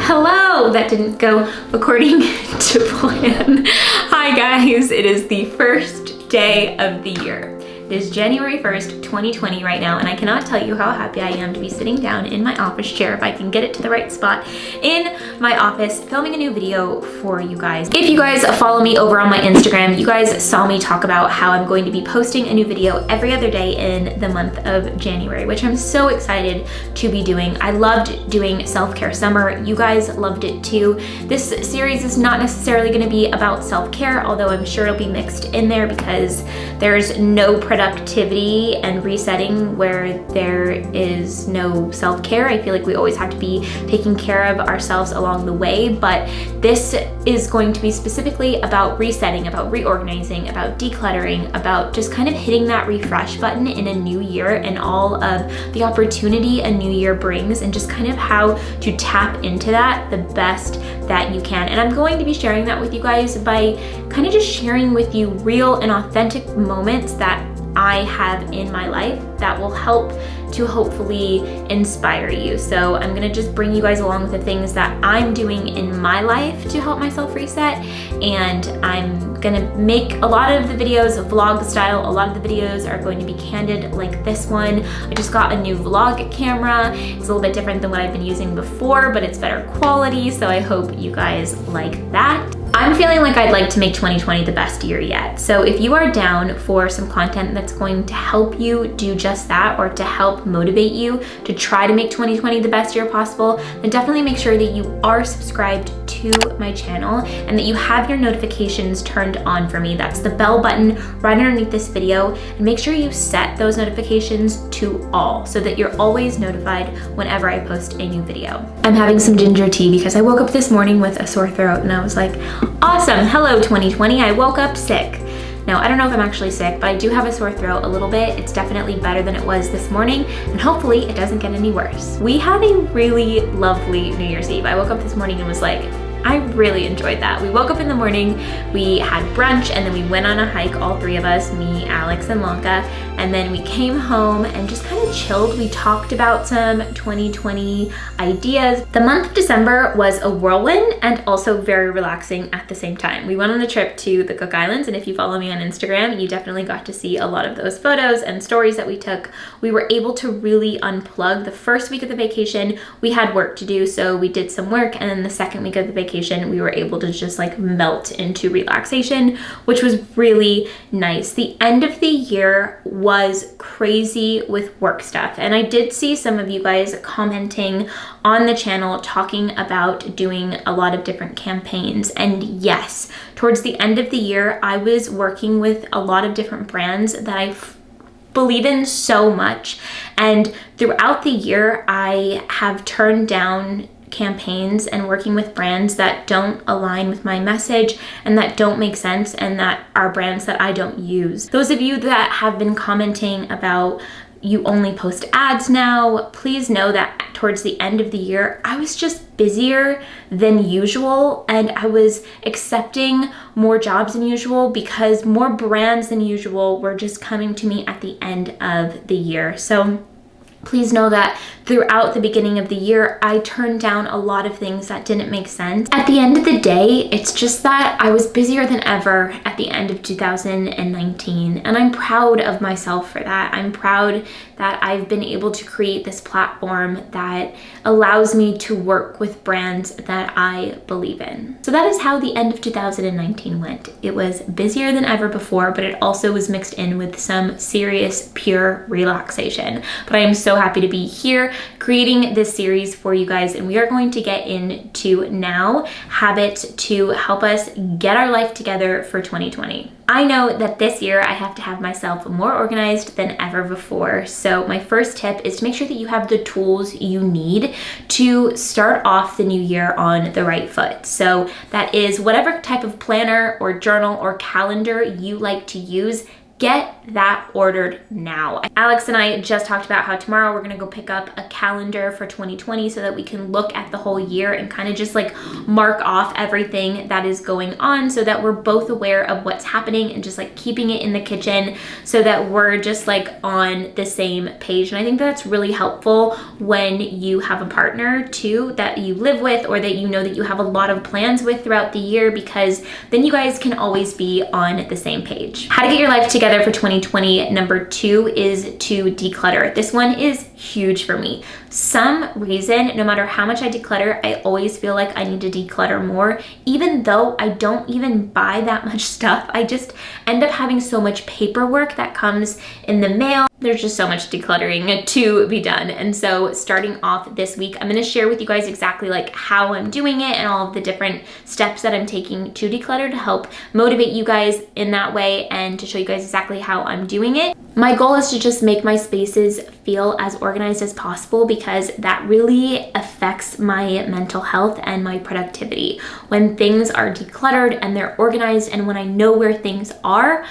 Hello! That didn't go according to plan. Hi guys, it is the first day of the year. It is January 1st, 2020 right now, and I cannot tell you how happy I am to be sitting down in my office chair, if I can get it to the right spot, in my office, filming a new video for you guys. If you guys follow me over on my Instagram, you guys saw me talk about how I'm going to be posting a new video every other day in the month of January, which I'm so excited to be doing. I loved doing self-care summer. You guys loved it too. This series is not necessarily going to be about self-care, although I'm sure it'll be mixed in there because there's no productivity and resetting where there is no self-care. I feel like we always have to be taking care of ourselves along the way, but this is going to be specifically about resetting, about reorganizing, about decluttering, about just kind of hitting that refresh button in a new year and all of the opportunity a new year brings, and just kind of how to tap into that the best that you can. And I'm going to be sharing that with you guys by kind of just sharing with you real and authentic moments that I have in my life that will help to hopefully inspire you. So I'm gonna just bring you guys along with the things that I'm doing in my life to help myself reset, and I'm gonna make a lot of the videos vlog style. A lot of the videos are going to be candid like this one. I just got a new vlog camera. It's a little bit different than what I've been using before, but it's better quality, so I hope you guys like that. I'm feeling like I'd like to make 2020 the best year yet. So if you are down for some content that's going to help you do just that, or to help motivate you to try to make 2020 the best year possible, then definitely make sure that you are subscribed to my channel and that you have your notifications turned on for me. That's the bell button right underneath this video, and make sure you set those notifications to all so that you're always notified whenever I post a new video. I'm having some ginger tea because I woke up this morning with a sore throat and I was like, awesome, hello 2020, I woke up sick. Now, I don't know if I'm actually sick, but I do have a sore throat a little bit. It's definitely better than it was this morning, and hopefully it doesn't get any worse. We had a really lovely New Year's Eve. I woke up this morning and was like, I really enjoyed that. We woke up in the morning, we had brunch, and then we went on a hike, all three of us, me, Alex, and Lanka, and then we came home and just kind of chilled. We talked about some 2020 ideas. The month of December was a whirlwind and also very relaxing at the same time. We went on a trip to the Cook Islands, and if you follow me on Instagram, you definitely got to see a lot of those photos and stories that we took. We were able to really unplug. The first week of the vacation, we had work to do, so we did some work, and then the second week of the vacation, we were able to just like melt into relaxation, which was really nice. The end of the year was crazy with work stuff, and I did see some of you guys commenting on the channel talking about doing a lot of different campaigns. And yes, towards the end of the year, I was working with a lot of different brands that I believe in so much, and throughout the year I have turned down campaigns and working with brands that don't align with my message and that don't make sense, and that are brands that I don't use. Those of you that have been commenting about you only post ads now, please know that towards the end of the year, I was just busier than usual, and I was accepting more jobs than usual because more brands than usual were just coming to me at the end of the year. So please know that throughout the beginning of the year, I turned down a lot of things that didn't make sense. At the end of the day, it's just that I was busier than ever at the end of 2019, and I'm proud of myself for that. I'm proud that I've been able to create this platform that allows me to work with brands that I believe in. So that is how the end of 2019 went. It was busier than ever before, but it also was mixed in with some serious, pure relaxation. But I am so happy to be here creating this series for you guys, and we are going to get into now habits to help us get our life together for 2020. I know that this year I have to have myself more organized than ever before. So my first tip is to make sure that you have the tools you need to start off the new year on the right foot. So that is whatever type of planner or journal or calendar you like to use. get that ordered now. Alex and I just talked about how tomorrow we're gonna go pick up a calendar for 2020 so that we can look at the whole year and kind of just like mark off everything that is going on so that we're both aware of what's happening and just like keeping it in the kitchen so that we're just like on the same page. And I think that's really helpful when you have a partner too that you live with or that you know that you have a lot of plans with throughout the year, because then you guys can always be on the same page. How to get your life together for 2020. Number 2 is to declutter. This one is huge for me. Some reason, no matter how much I declutter, I always feel like I need to declutter more, even though I don't even buy that much stuff. I just end up having so much paperwork that comes in the mail. There's just so much decluttering to be done. And so starting off this week, I'm gonna share with you guys exactly like how I'm doing it and all of the different steps that I'm taking to declutter to help motivate you guys in that way and to show you guys exactly how I'm doing it. My goal is to just make my spaces feel as organized as possible, because that really affects my mental health and my productivity. When things are decluttered and they're organized and when I know where things are,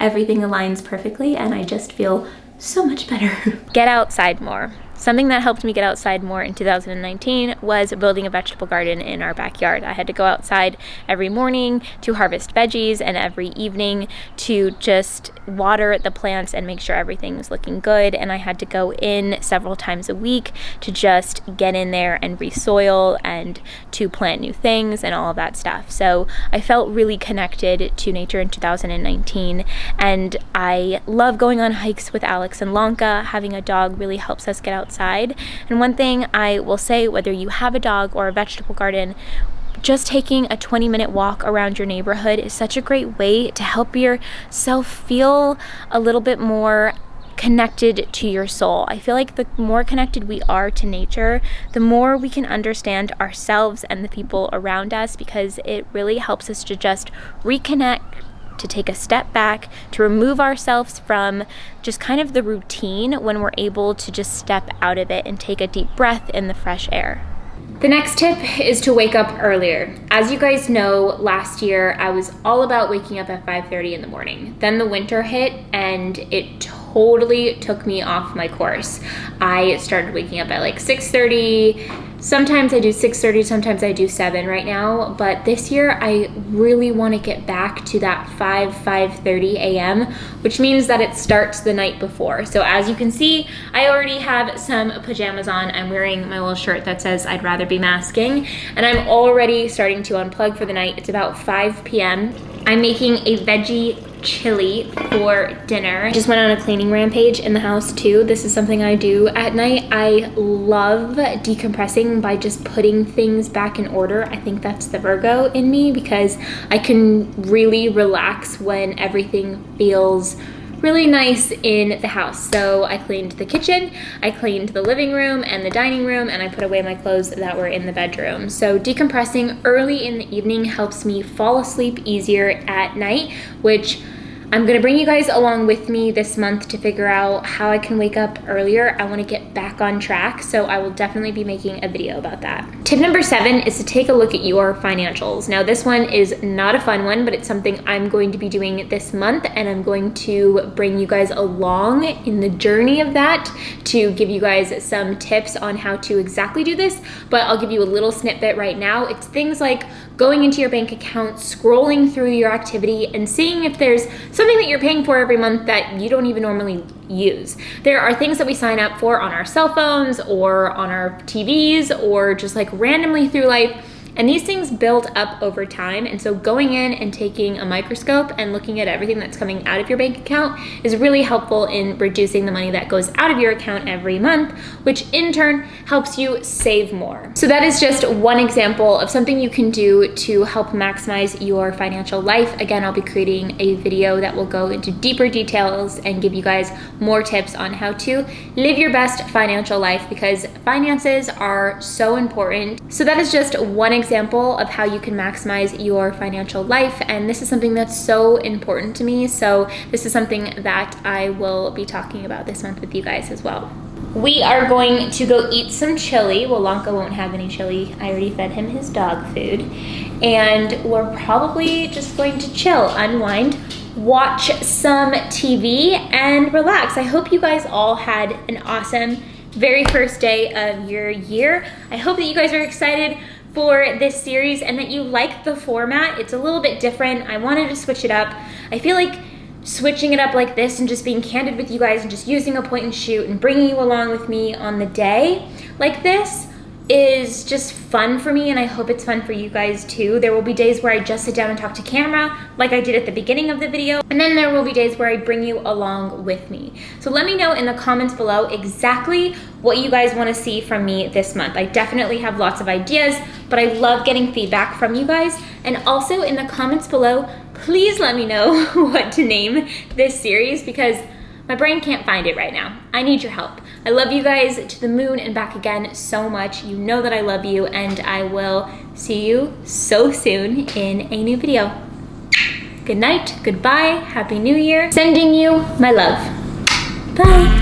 everything aligns perfectly and I just feel so much better. Get outside more. Something that helped me get outside more in 2019 was building a vegetable garden in our backyard. I had to go outside every morning to harvest veggies and every evening to just water the plants and make sure everything was looking good. And I had to go in several times a week to just get in there and resoil and to plant new things and all of that stuff. So I felt really connected to nature in 2019. And I love going on hikes with Alex and Lanka. Having a dog really helps us get outside. And one thing I will say, whether you have a dog or a vegetable garden, just taking a 20-minute walk around your neighborhood is such a great way to help yourself feel a little bit more connected to your soul. I feel like the more connected we are to nature, the more we can understand ourselves and the people around us, because it really helps us to just reconnect, to take a step back, to remove ourselves from just kind of the routine when we're able to just step out of it and take a deep breath in the fresh air. The next tip is to wake up earlier. As you guys know, last year I was all about waking up at 5:30 in the morning. Then the winter hit and it totally took me off my course. I started waking up at like 6:30. Sometimes I do 6:30, sometimes I do 7 right now, but this year I really want to get back to that 5:30 a.m., which means that it starts the night before. So as you can see, I already have some pajamas on. I'm wearing my little shirt that says I'd rather be masking, and I'm already starting to unplug for the night. It's about 5 p.m. I'm making a veggie chili for dinner. I just went on a cleaning rampage in the house too. This is something I do at night. I love decompressing by just putting things back in order. I think that's the Virgo in me, because I can really relax when everything feels really nice in the house. So I cleaned the kitchen, I cleaned the living room and the dining room, and I put away my clothes that were in the bedroom. So decompressing early in the evening helps me fall asleep easier at night, which I'm gonna bring you guys along with me this month to figure out how I can wake up earlier. I wanna get back on track, so I will definitely be making a video about that. Tip number 7 is to take a look at your financials. Now this one is not a fun one, but it's something I'm going to be doing this month, and I'm going to bring you guys along in the journey of that to give you guys some tips on how to exactly do this, but I'll give you a little snippet right now. It's things like going into your bank account, scrolling through your activity, and seeing if there's something that you're paying for every month that you don't even normally use. There are things that we sign up for on our cell phones or on our TVs or just like randomly through life, and these things build up over time. And so going in and taking a microscope and looking at everything that's coming out of your bank account is really helpful in reducing the money that goes out of your account every month, which in turn helps you save more. So that is just one example of something you can do to help maximize your financial life. Again, I'll be creating a video that will go into deeper details and give you guys more tips on how to live your best financial life, because finances are so important. So that is just one example of how you can maximize your financial life, and this is something that's so important to me. So this is something that I will be talking about this month with you guys as well. We are going to go eat some chili. Well, Lanka won't have any chili. I already fed him his dog food. And we're probably just going to chill, unwind, watch some TV, and relax. I hope you guys all had an awesome very first day of your year. I hope that you guys are excited for this series and that you like the format. It's a little bit different. I wanted to switch it up. I feel like switching it up like this and just being candid with you guys and just using a point and shoot and bringing you along with me on the day like this is just fun for me, and I hope it's fun for you guys too. There will be days where I just sit down and talk to camera like I did at the beginning of the video, and then there will be days where I bring you along with me. So let me know in the comments below exactly what you guys want to see from me this month. I definitely have lots of ideas, but I love getting feedback from you guys. And also in the comments below, please let me know what to name this series, because my brain can't find it right now. I need your help. I love you guys to the moon and back again so much. You know that I love you, and I will see you so soon in a new video. Good night, goodbye, Happy New Year. Sending you my love. Bye.